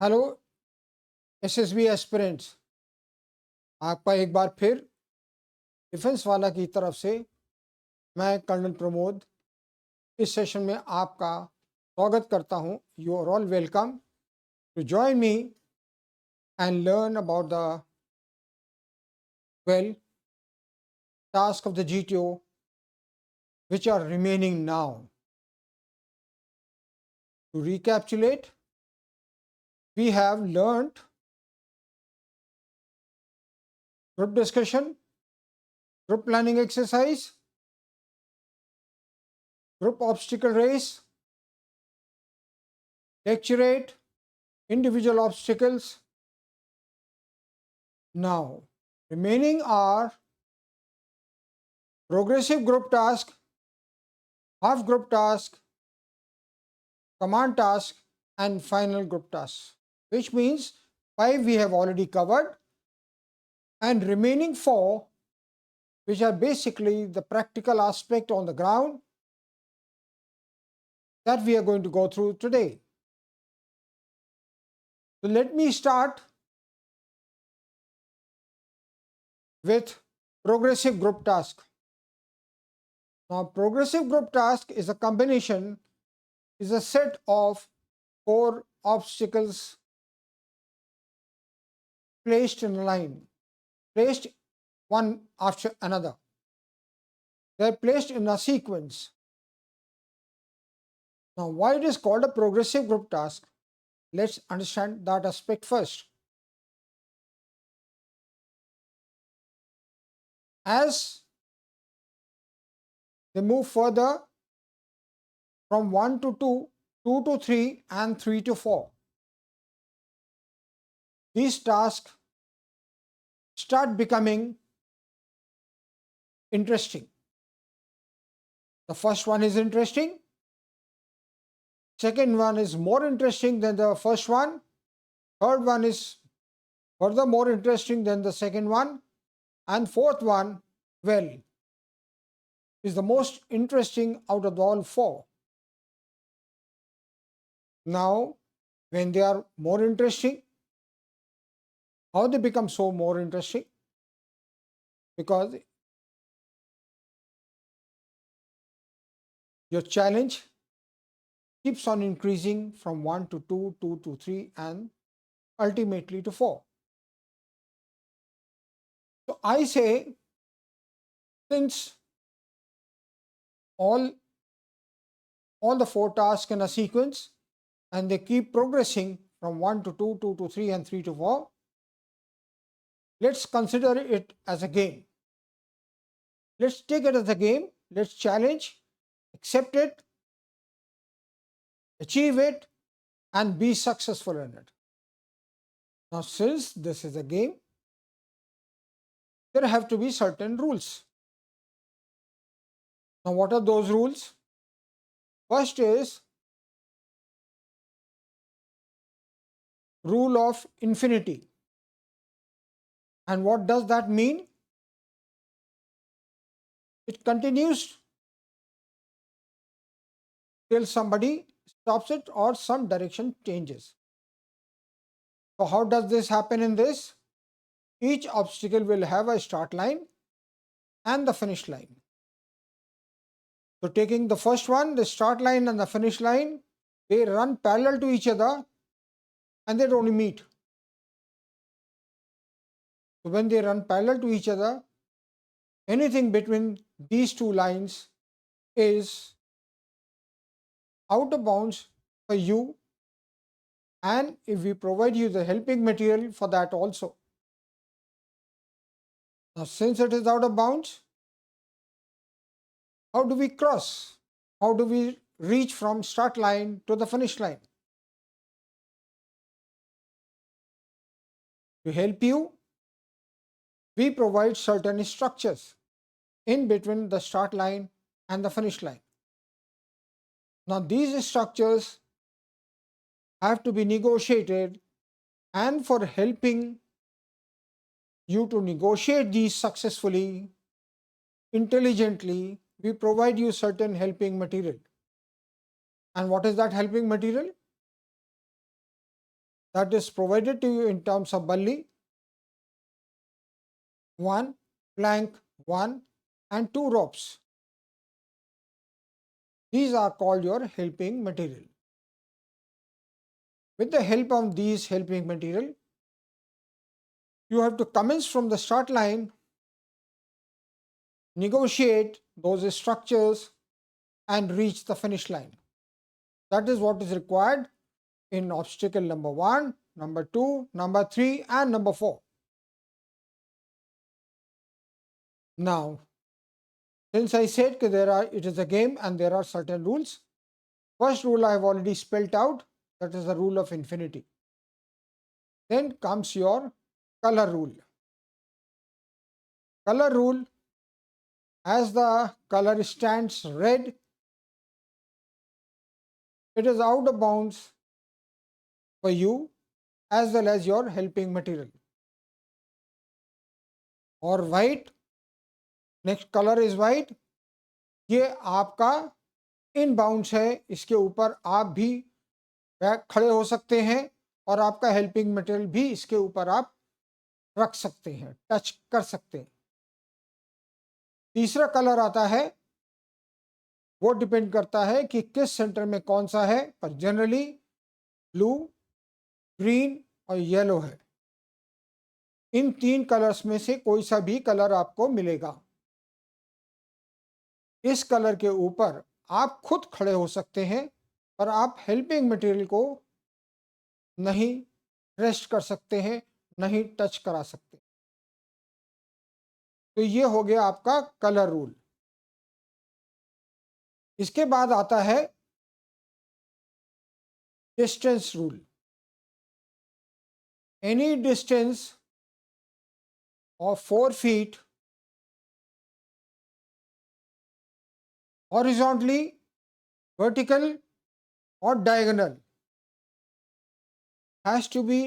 Hello SSB aspirants. आपका एक बार फिर डिफेंस वाला की तरफ से मैं कर्नल प्रमोद इस सेशन में आपका स्वागत करता हूं। You are all welcome to join me and learn about the well task of the GTO which are remaining now. To recapitulate, we have learned group discussion, group planning exercise, group obstacle race, lecturate, individual obstacles. Now, remaining are progressive group task, half group task, command task, and final group task, which means 5 we have already covered, and remaining 4, which are basically the practical aspect on the ground, that we are going to go through today. So let me start with progressive group task. Now, progressive group task is a combination, is a set of 4 obstacles placed in a line, placed one after another. They are placed in a sequence. Now, why it is called a progressive group task? Let's understand that aspect first. As they move further from 1 to 2, 2 to 3, and 3 to 4, these tasks start becoming interesting. The first one is interesting. Second one is more interesting than the first one. Third one is further more interesting than the second one. And fourth one, well, is the most interesting out of all 4. Now, when they are more interesting, how they become so more interesting? Because your challenge keeps on increasing from 1 to 2, 2 to 3, and ultimately to 4. So I say, since all the 4 tasks in a sequence and they keep progressing from 1 to 2, 2 to 3, and 3 to 4, let's consider it as a game. Let's take it as a game, let's challenge, accept it, achieve it, and be successful in it. Now, since this is a game, there have to be certain rules. Now, what are those rules? First is rule of infinity. And what does that mean? It continues till somebody stops it or some direction changes. So how does this happen in this? Each obstacle will have a start line and the finish line. So taking the first one, the start line and the finish line, they run parallel to each other and they don't meet. So when they run parallel to each other, anything between these two lines is out of bounds for you, and if we provide you the helping material for that also. Now, since it is out of bounds, how do we cross? How do we reach from start line to the finish line? To help you, we provide certain structures in between the start line and the finish line. Now, these structures have to be negotiated, and for helping you to negotiate these successfully, intelligently, we provide you certain helping material. And what is that helping material? that is provided to you in terms of balli 1, plank 1 and 2 ropes. These are called your helping material. With the help of these helping material, you have to commence from the start line, negotiate those structures and reach the finish line. That is what is required in obstacle number 1, number 2, number 3 and number 4. Now, since I said that it is a game and there are certain rules, first rule I have already spelled out, that is the rule of infinity. Then comes your color rule. Color rule, as the color stands red, it is out of bounds for you as well as your helping material. और white, next color is white, ये आपका इन bounds है, इसके ऊपर आप भी खड़े हो सकते हैं और आपका हेल्पिंग मटेरियल भी इसके ऊपर आप रख सकते हैं, टच कर सकते हैं. तीसरा कलर आता है, वो डिपेंड करता है कि किस सेंटर में कौन सा है, पर जनरली ब्लू, ग्रीन और येलो है. इन 3 कलर्स में से कोई सा भी कलर आपको मिलेगा. इस कलर के ऊपर आप खुद खड़े हो सकते हैं, पर आप हेल्पिंग मटेरियल को नहीं रेस्ट कर सकते हैं, नहीं टच करा सकते. तो ये हो गया आपका कलर रूल. इसके बाद आता है distance rule. Any distance of 4 feet horizontally, vertical or diagonal has to be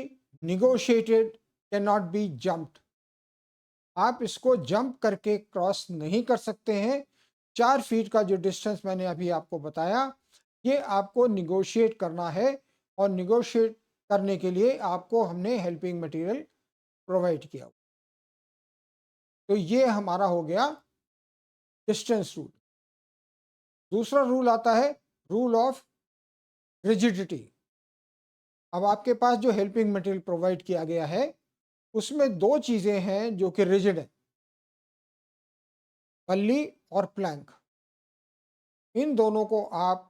negotiated, cannot be jumped. आप इसको जंप करके क्रॉस नहीं कर सकते हैं. 4 फीट का जो डिस्टेंस मैंने अभी आपको बताया, ये आपको निगोशिएट करना है और निगोशिएट करने के लिए आपको हमने हेल्पिंग मटेरियल प्रोवाइड किया. तो ये हमारा हो गया डिस्टेंस रूल. दूसरा रूल आता है रूल ऑफ रिजिडिटी. अब आपके पास जो हेल्पिंग मटेरियल प्रोवाइड किया गया है, उसमें 2 चीजें हैं जो कि रिजिड है, पल्ली और प्लैंक. इन दोनों को आप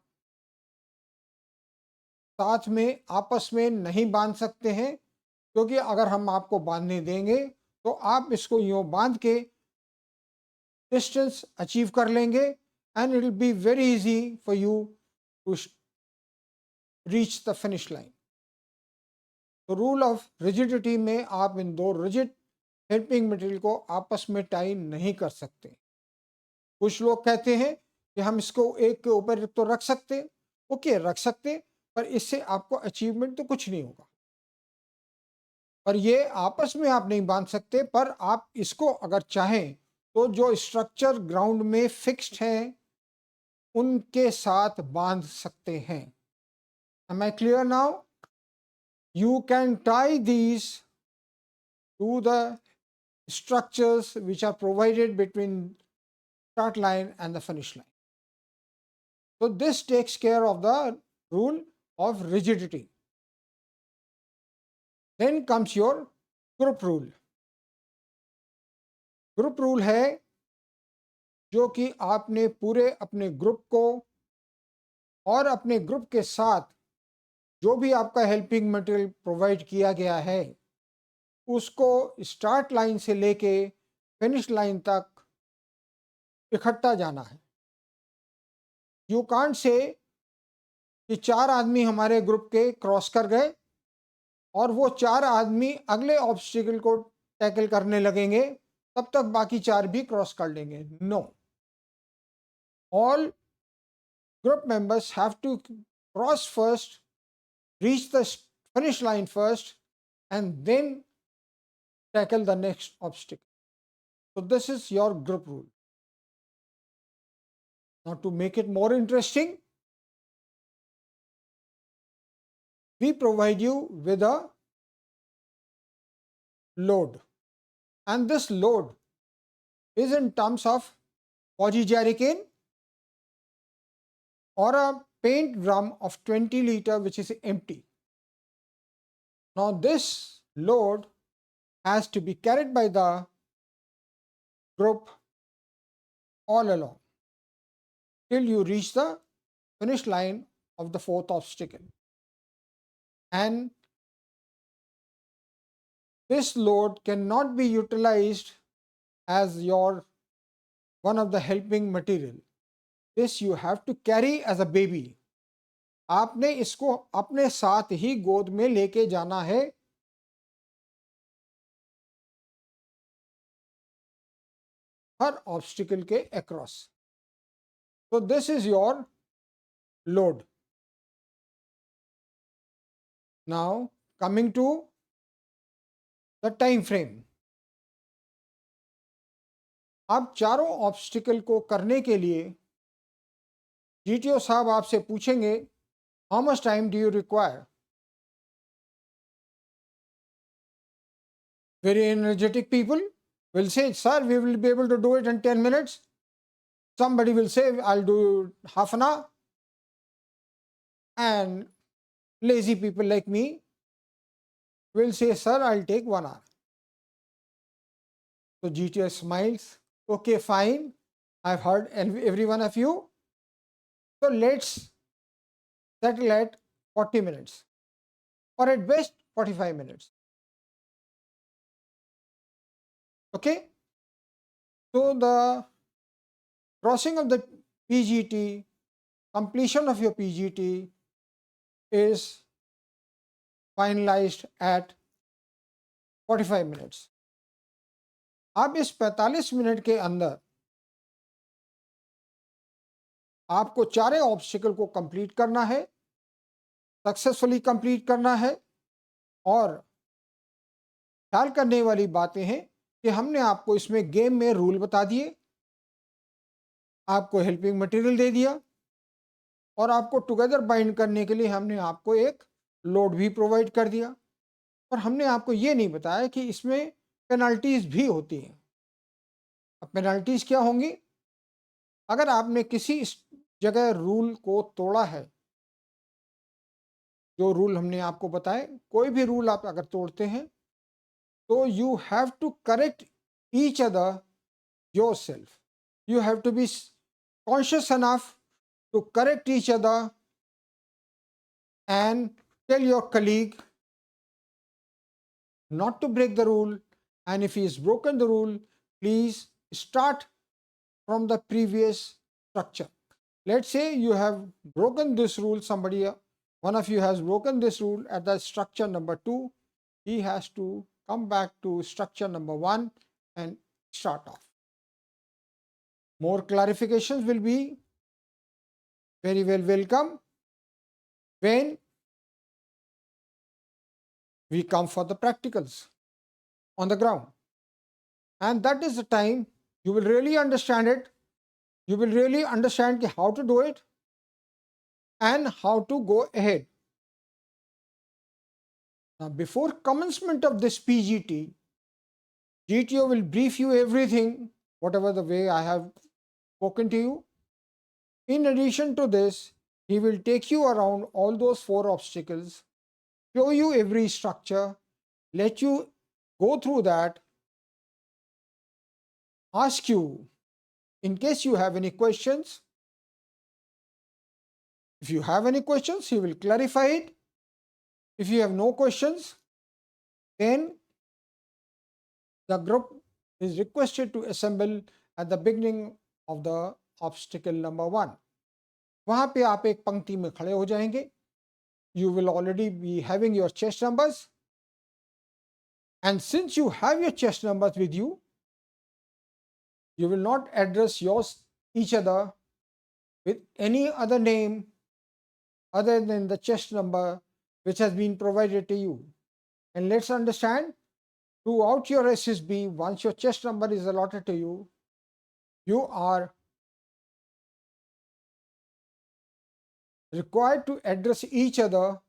साथ में आपस में नहीं बांध सकते हैं, क्योंकि अगर हम आपको बांधने देंगे तो आप इसको यूं बांध के डिस्टेंस अचीव कर लेंगे and it will be very easy for you to reach the finish line. तो रूल ऑफ रिजिडिटी में आप इन 2 रिजिड हेल्पिंग मटेरियल को आपस में टाई नहीं कर सकते. कुछ लोग कहते हैं कि हम इसको एक के ऊपर तो रख सकते, ओके रख सकते, पर इससे आपको अचीवमेंट तो कुछ नहीं होगा. पर ये आपस में आप नहीं बांध सकते, पर आप इसको अगर चाहें तो जो स्ट्रक्चर ग्राउंड में फिक्स्ड हैं उनके साथ बांध सकते हैं. Am I clear now? You can tie these to the structures which are provided between start line and the finish line. So this takes care of the rule of rigidity. Then comes your group rule. Group rule है जो कि आपने पूरे अपने group को और अपने group के साथ जो भी आपका हेल्पिंग मटेरियल प्रोवाइड किया गया है, उसको स्टार्ट लाइन से लेके फिनिश लाइन तक इकट्ठा जाना है. यू कांट से कि 4 आदमी हमारे ग्रुप के क्रॉस कर गए और वो 4 आदमी अगले ऑब्स्टिकल को टैकल करने लगेंगे, तब तक बाकी 4 भी क्रॉस कर लेंगे. No, all group members have to cross first, reach the finish line first, and then tackle the next obstacle. So this is your group rule. Now to make it more interesting, we provide you with a load, and this load is in terms of Koji jerrycan or a paint drum of 20 liter which is empty. Now this load has to be carried by the group all along till you reach the finish line of the fourth obstacle. And this load cannot be utilized as your one of the helping material. This you have to carry as a baby. आपने इसको अपने साथ ही गोद में लेके जाना है हर obstacle के across. So this is your load. Now coming to the time frame. अब चारों ऑब्स्टिकल को करने के लिए जीटीओ साहब आपसे पूछेंगे how much time do you require. Very energetic people will say, sir, we will be able to do it in 10 minutes. Somebody will say, I'll do half an hour. And lazy people like me will say, sir, I'll take 1 hour. So GTO smiles. Okay, fine. I've heard every one of you. So let's settle at 40 minutes or at best 45 minutes. Okay. So the crossing of the PGT, completion of your PGT is finalized at 45 minutes. अब इस 45 minute के अंदर आपको चारे obstacle को complete करना है, successfully complete करना है. और ख्याल करने वाली बातें हैं कि हमने आपको इसमें गेम में रूल बता दिए, आपको हेल्पिंग मटेरियल दे दिया और आपको टुगेदर बाइंड करने के लिए हमने आपको एक लोड भी प्रोवाइड कर दिया. और हमने आपको ये नहीं बताया कि इसमें पेनल्टीज भी होती हैं. अब पेनल्टीज क्या होंगी? अगर आपने किसी जगह रूल को तोड़ा है, जो रूल हमने आपको बताए, कोई भी रूल आप अगर तोड़ते हैं तो you have to correct each other yourself. You have to be conscious enough to correct each other and tell your colleague not to break the rule, and if he has broken the rule, please start from the previous structure. Let's say you have broken this rule, one of you has broken this rule at the structure number 2, he has to come back to structure number 1 and start off. More clarifications will be very well welcome when we come for the practicals on the ground. And that is the time you will really understand it. You will really understand how to do it and how to go ahead. Now, before commencement of this PGT, GTO will brief you everything, whatever the way I have spoken to you. In addition to this, he will take you around all those 4 obstacles, show you every structure, let you go through that, ask you in case you have any questions. If you have any questions, he will clarify it. If you have no questions, then the group is requested to assemble at the beginning of the obstacle number 1. वहाँ पे आप एक पंक्ति में खड़े हो जाएंगे. You will already be having your chest numbers, and since you have your chest numbers with you, you will not address each other with any other name other than the chest number which has been provided to you. And let's understand, throughout your SSB, once your chest number is allotted to you, you are required to address each other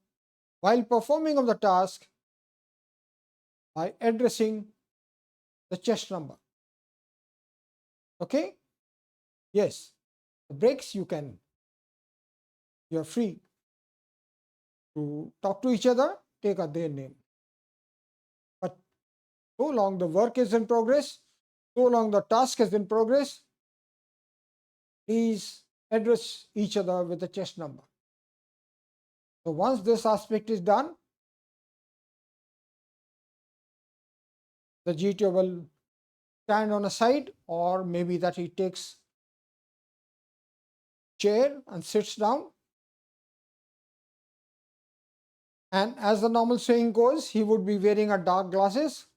while performing of the task by addressing the chest number. Okay? Yes. The breaks you are free to talk to each other, take their name. But so long the work is in progress, so long the task is in progress, please address each other with the chest number. So once this aspect is done, the GTO will stand on a side, or maybe that he takes chair and sits down. And as the normal saying goes, he would be wearing a dark glasses.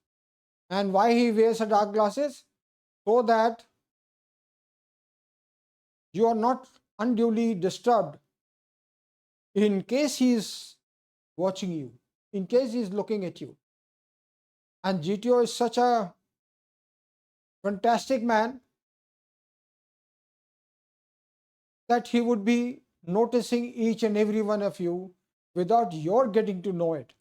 And why he wears a dark glasses? So that you are not unduly disturbed in case he is watching you, in case he is looking at you. And GTO is such a fantastic man that he would be noticing each and every one of you without your getting to know it.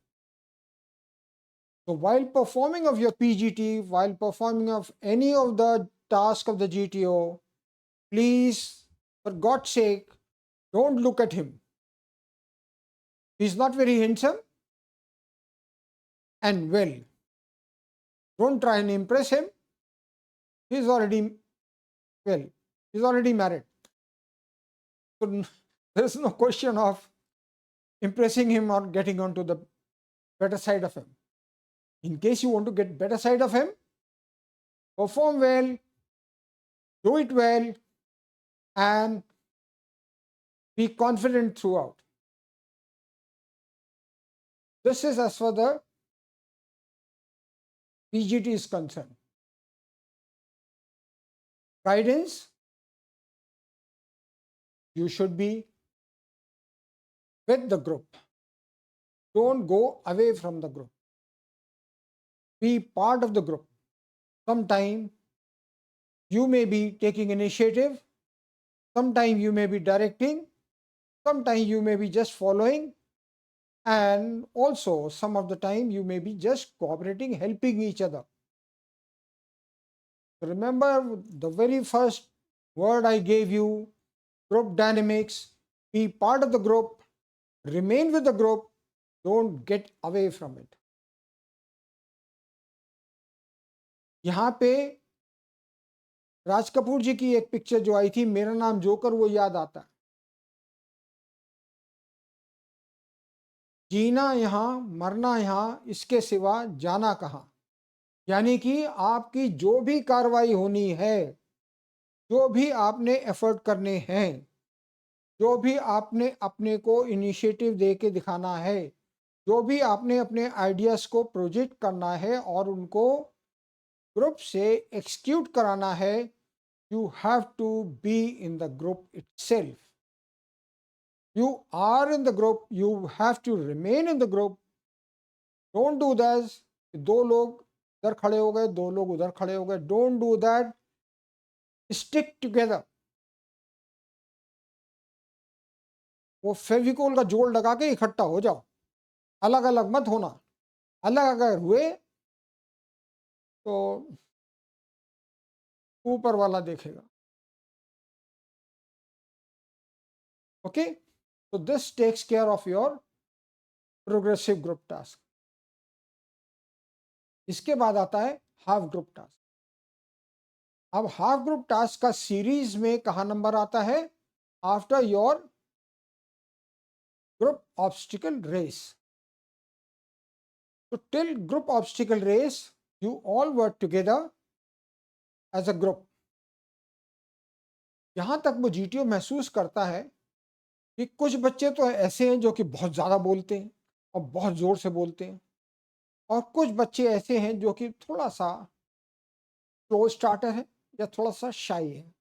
So while performing of your PGT, while performing of any of the task of the GTO, please, for God's sake, don't look at him. He's not very handsome and well. Don't try and impress him. He's already well. He's already married. So there's no question of impressing him or getting onto the better side of him. In case you want to get better side of him, perform well, do it well, and be confident throughout. This is as far the PGT is concerned. Guidance, you should be with the group. Don't go away from the group. Be part of the group. Sometime you may be taking initiative, sometime you may be directing, sometime you may be just following, and also some of the time you may be just cooperating, helping each other. Remember the very first word I gave you, group dynamics. Be part of the group, remain with the group, don't get away from it. यहाँ पे राज कपूर जी की एक picture जो आई थी, मेरा नाम joker, वो याद आता है। जीना यहाँ, मरना यहाँ, इसके सिवा जाना कहाँ। यानी कि आपकी जो भी कार्रवाई होनी है, जो भी आपने एफर्ट करने हैं, जो भी आपने अपने को इनिशिएटिव दे के दिखाना है, जो भी आपने अपने आइडियाज़ को प्रोजेक्ट करना है और उनको ग्रुप से एक्सिक्यूट कराना है, you have to be in the group itself. You are in the group, you have to remain in the group. Don't do that. दो लोग इधर खड़े हो गए, दो लोग उधर खड़े हो गए. Don't do that. Stick together. वो फेविकोल का जोड़ लगा के इकट्ठा हो जाओ, अलग अलग मत होना. अलग अगर हुए तो ऊपर वाला देखेगा. Okay? So this takes care of your progressive group task. इसके बाद आता है हाफ ग्रुप टास्क. अब हाफ ग्रुप टास्क का सीरीज में कहाँ नंबर आता है? After your group obstacle race. तो till group obstacle race you all work together as a group. यहां तक वो जीटीओ महसूस करता है कि कुछ बच्चे तो ऐसे हैं जो कि बहुत ज़्यादा बोलते हैं और बहुत ज़ोर से बोलते हैं, और कुछ बच्चे ऐसे हैं जो कि थोड़ा सा स्लो स्टार्टर है या थोड़ा सा शाई है.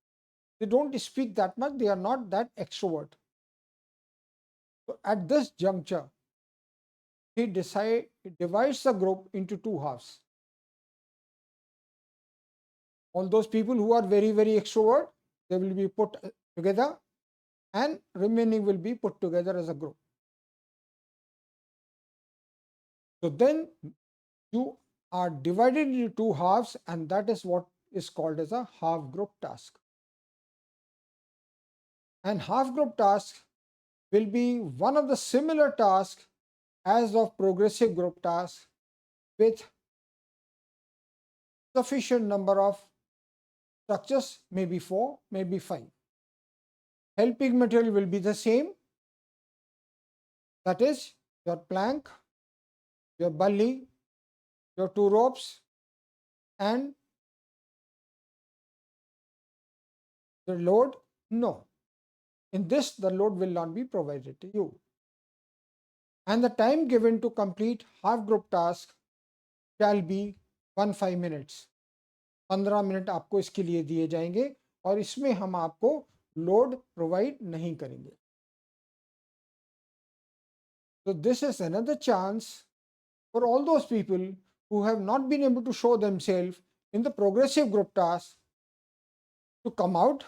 They don't speak that much, they are not that extrovert. So at this juncture, he divides the group into two halves. All those people who are very, very extrovert, they will be put together, and remaining will be put together as a group. So then you are divided into two halves, and that is what is called as a half group task. And half group task will be one of the similar tasks as of progressive group tasks with sufficient number of structures, maybe 4, maybe 5. Helping material will be the same, that is your plank, your bully, your two ropes, and the load. No, in this the load will not be provided to you. And the time given to complete half group task shall be 15 minutes. 15 minute आपको इसके लिए दिए जाएंगे और इसमें हम आपको load provide नहीं करेंगे. So this is another chance for all those people who have not been able to show themselves in the progressive group task to come out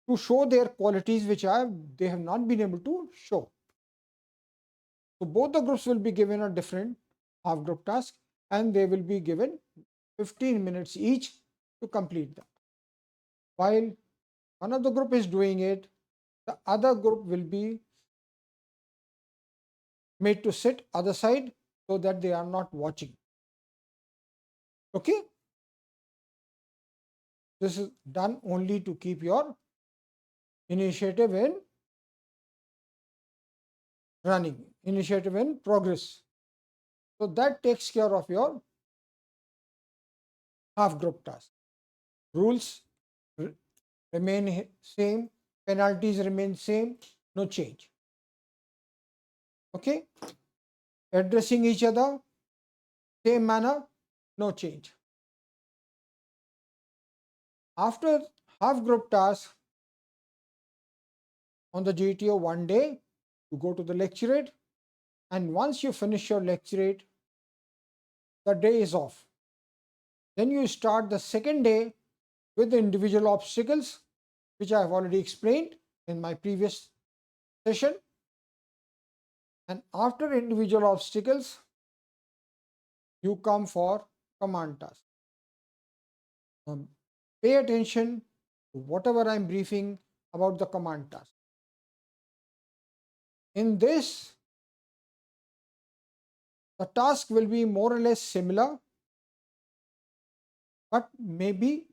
to show their qualities which they have not been able to show. So both the groups will be given a different half group task and they will be given 15 minutes each to complete that. While one of the group is doing it, the other group will be made to sit other side so that they are not watching. Okay? This is done only to keep your initiative in running, initiative in progress. So that takes care of your half group task. Rules remain same, penalties remain same, no change. Okay? Addressing each other, same manner, no change. After half group task on the GTO one day, you go to the lecturate, and once you finish your lecturate, the day is off. Then you start the second day with the individual obstacles, which I have already explained in my previous session. And after individual obstacles, you come for command task. Pay attention to whatever I am briefing about the command task. In this, the task will be more or less similar, but maybe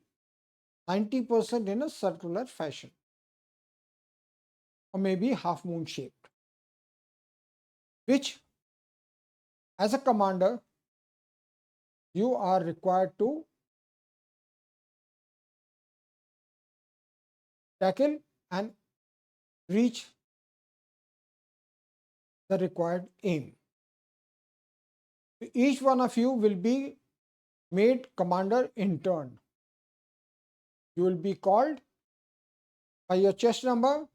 90% in a circular fashion, or maybe half moon shaped, which as a commander you are required to tackle and reach the required aim. Each one of you will be made commander in turn. You will be called by your chest number,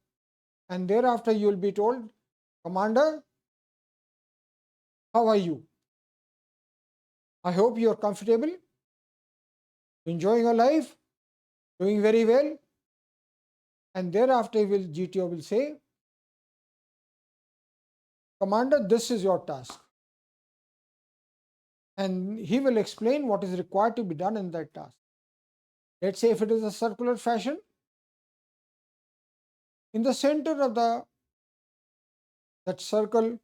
and thereafter you will be told, Commander, how are you? I hope you are comfortable, enjoying your life, doing very well. And thereafter GTO will say, Commander, this is your task. And he will explain what is required to be done in that task. Let's say if it is a circular fashion, in the center of that circle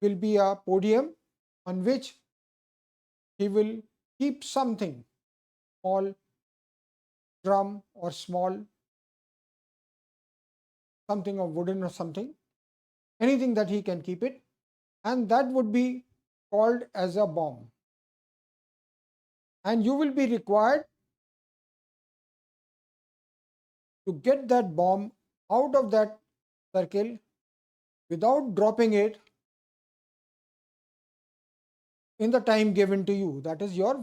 will be a podium on which he will keep something, small drum or small something of wooden or something, anything that he can keep it, and that would be called as a bomb. And you will be required to get that bomb out of that circle without dropping it in the time given to you. That is your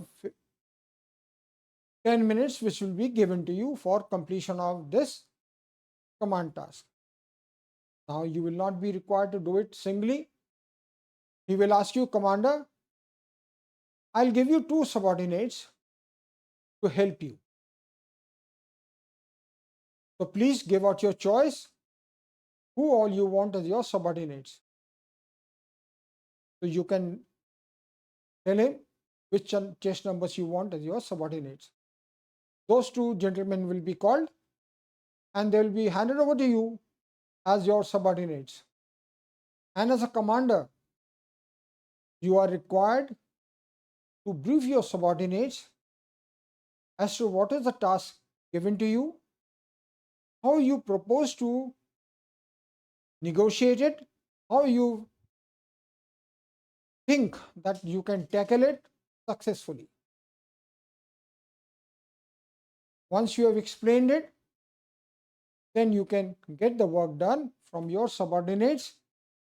10 minutes which will be given to you for completion of this command task. Now you will not be required to do it singly. He will ask you, Commander, I'll give you 2 subordinates to help you. So please give out your choice, who all you want as your subordinates. So you can tell him which chest numbers you want as your subordinates. Those two gentlemen will be called and they will be handed over to you as your subordinates. And as a commander, you are required to brief your subordinates as to what is the task given to you, how you propose to negotiate it, how you think that you can tackle it successfully. Once you have explained it, then you can get the work done from your subordinates.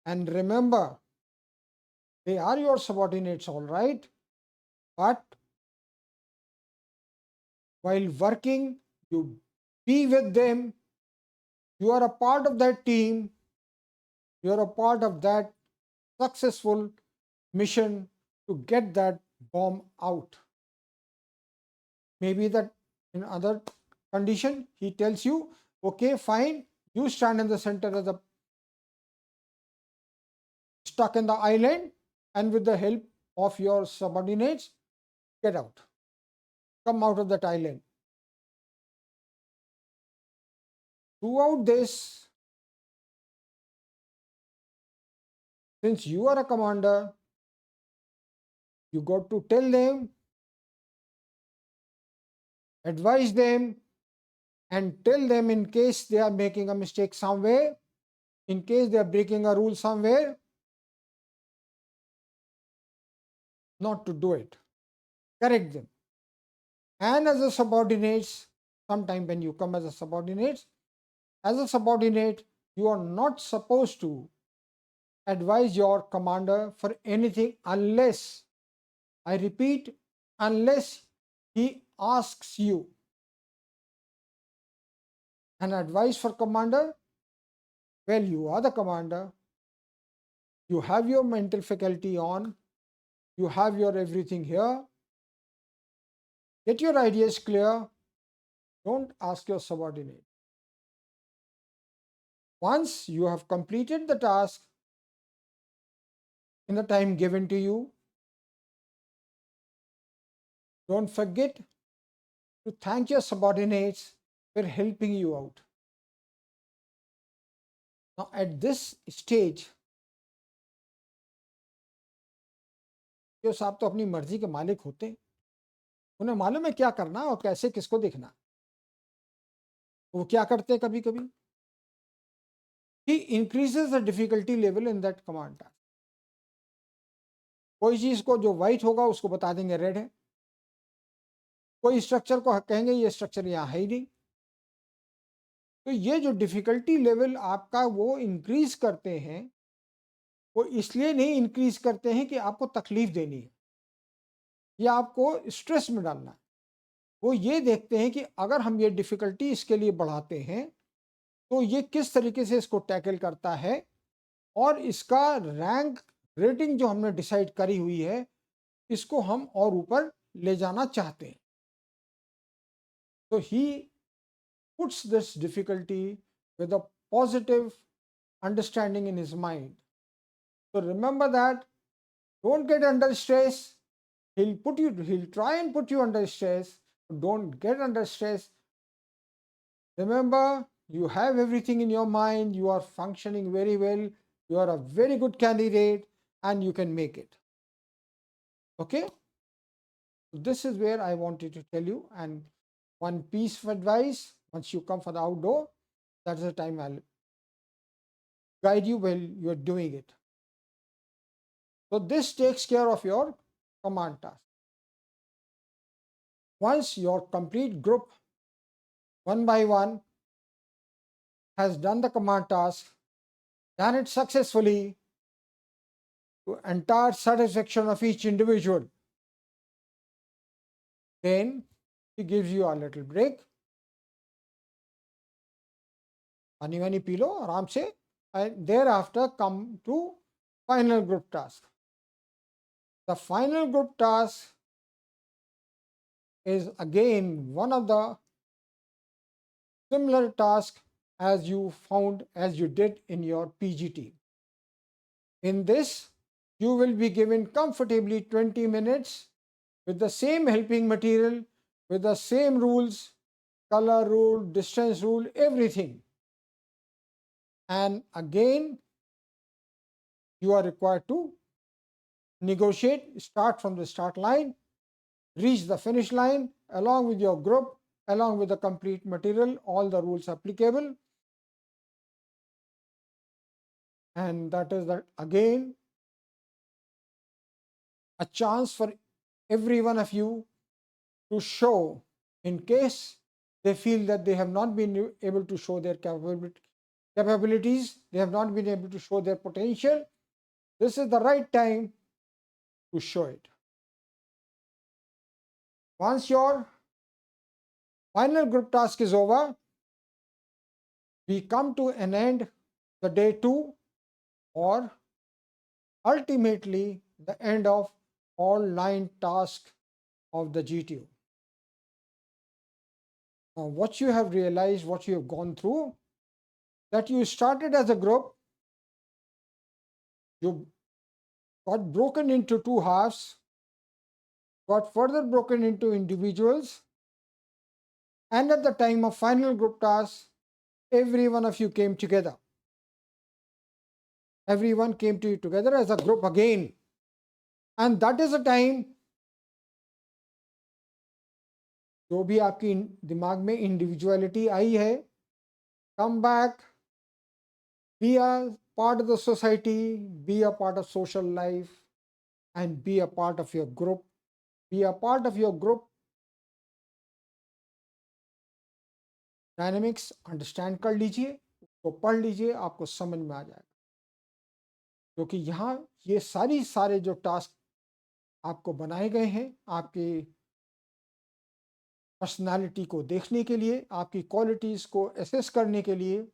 And remember, they are your subordinates, all right, but while working, you be with them, you are a part of that team, you are a part of that successful mission to get that bomb out. Maybe that in other condition, he tells you, okay, fine, you stand in the center as a stuck in the island, and with the help of your subordinates, get out. Come out of that island. Throughout this, since you are a commander, you got to tell them, advise them, and tell them in case they are making a mistake somewhere, in case they are breaking a rule somewhere, not to do it. Correct them. And as a subordinates, sometime when you come as a subordinate, you are not supposed to advise your commander for anything unless, I repeat, unless he asks you. An advice for commander, well, you are the commander, you have your mental faculty on, you have your everything here, get your ideas clear, don't ask your subordinate. Once you have completed the task in the time given to you, don't forget to thank your subordinates for helping you out. Now, at this stage, जो साहब तो अपनी मर्जी के मालिक होते हैं, उन्हें मालूम है क्या करना और कैसे किसको देखना। वो क्या करते हैं कभी कभी, he increases the difficulty level in that command task. कोई चीज को जो व्हाइट होगा उसको बता देंगे रेड है, कोई स्ट्रक्चर को कहेंगे ये स्ट्रक्चर यहाँ है ही नहीं। तो ये जो डिफिकल्टी लेवल आपका वो इंक्रीज करते हैं, वो इसलिए नहीं इंक्रीज करते हैं कि आपको तकलीफ देनी है या आपको स्ट्रेस में डालना है। वो ये देखते हैं कि अगर हम ये डिफिकल्टी इसके लिए बढ़ाते हैं तो ये किस तरीके से इसको टैकल करता है, और इसका रैंक रेटिंग जो हमने डिसाइड करी हुई है इसको हम और ऊपर ले जाना चाहते हैं। तो ही puts this difficulty with a positive understanding in his mind. So remember that, don't get under stress. He'll try and put you under stress. Don't get under stress. Remember, you have everything in your mind, you are functioning very well, you are a very good candidate and you can make it. Okay? This is where I wanted to tell you, and one piece of advice, once you come for the outdoor, that's the time I'll guide you while you're doing it. So this takes care of your command task. Once your complete group, one by one, has done the command task, done it successfully, to entire satisfaction of each individual, then he gives you a little break. पानी वानी P low आराम से, and thereafter come to final group task. The final group task is again one of the similar tasks as you did in your PGT. In this, You will be given comfortably 20 minutes with the same helping material, with the same rules, color rule, distance rule, everything. And again, you are required to negotiate, start from the start line, reach the finish line along with your group, along with the complete material, all the rules applicable. And that is that again a chance for every one of you to show, in case they feel that they have not been able to show their capabilities, they have not been able to show their potential. This is the right time to show it. Once your final group task is over, we come to an end, the day 2, or ultimately the end of all 9 tasks of the GTO. Now, what you have realized, what you have gone through, that you started as a group, you got broken into 2 halves, got further broken into individuals, and at the time of final group task, every one of you came together. Everyone came to you together as a group again. And that is the time जो भी आपकी दिमाग में individuality आई है, come back, be a part of the society, be a part of social life, and be a part of your group. Be a part of your group dynamics understand कर लीजिए, उसको पढ़ लीजिए, आपको समझ में आ जाएगा। क्योंकि यहाँ ये सारे जो टास्क आपको बनाए गए हैं आपकी पर्सनालिटी को देखने के लिए, आपकी क्वालिटीज़ को एसेस करने के लिए,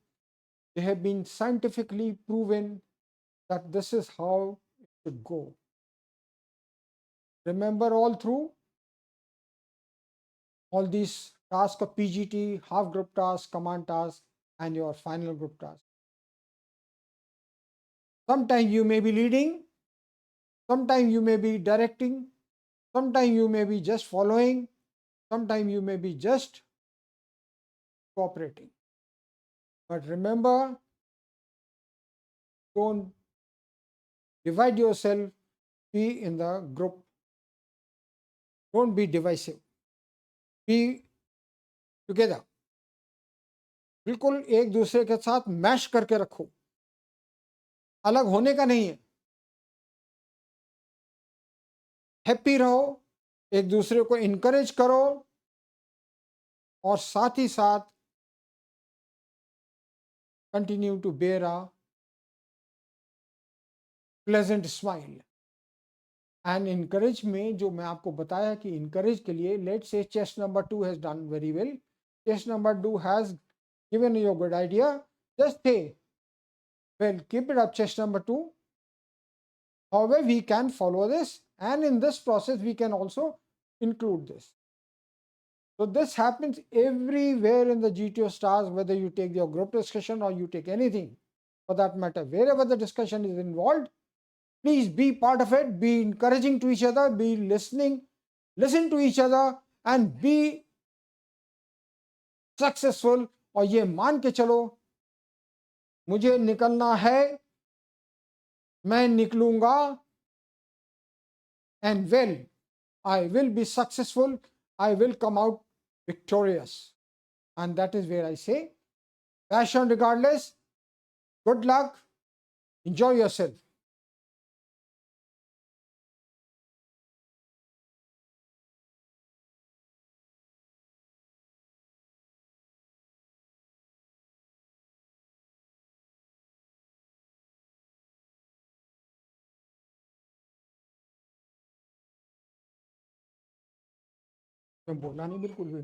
they have been scientifically proven that this is how it should go. Remember all through all these tasks of PGT, half group task, command task, and your final group task. Sometimes you may be leading, sometimes you may be directing, sometimes you may be just following, sometimes you may be just cooperating. But remember, don't divide yourself, be in the group. Don't be divisive. Be together. बिल्कुल एक दूसरे के साथ mash करके रखो, अलग होने का नहीं है। हैप्पी रहो, एक दूसरे को इनकरेज करो, और साथ ही साथ continue to bear a pleasant smile. And encourage में जो मैं आपको बताया कि इनकरेज के लिए, let's say chest number 2 has done very well, chest number 2 has given you a good idea, just say, well, keep it up, chest number 2. However, we can follow this, and in this process, we can also include this. So this happens everywhere in the GTO stars, whether you take your group discussion or you take anything for that matter. Wherever the discussion is involved, please be part of it, be encouraging to each other, be listen to each other, and be successful. और ये मान के चलो, मुझे निकलना है, मैं निकलूंगा, and well I will be successful, I will come out victorious. And that is where I say, passion regardless, good luck, enjoy yourself. मैं बोलना नहीं बिल्कुल भी।